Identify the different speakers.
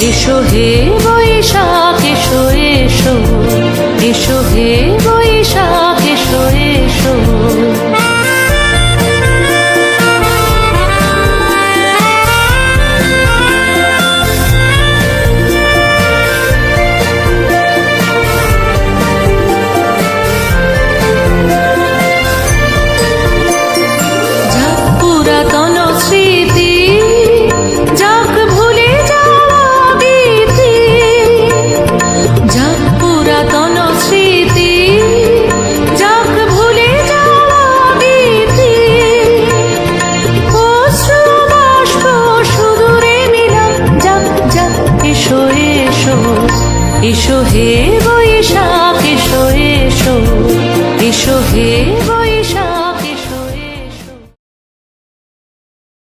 Speaker 1: এসো হে বৈশাখ এসো এসো, এসো হে বৈশাখ এসো এসো। পুরাতন স্মৃতি যাক ভুলে যাওয়া গীতি, যাক পুরাতন স্মৃতি যাক ভুলে যাওয়া গীতি। অশ্রু বাষ্প সুদূরে মিলাম, যাক যাক এসো এসো, এসো হে বৈশাখ এসো এসো, এসো হে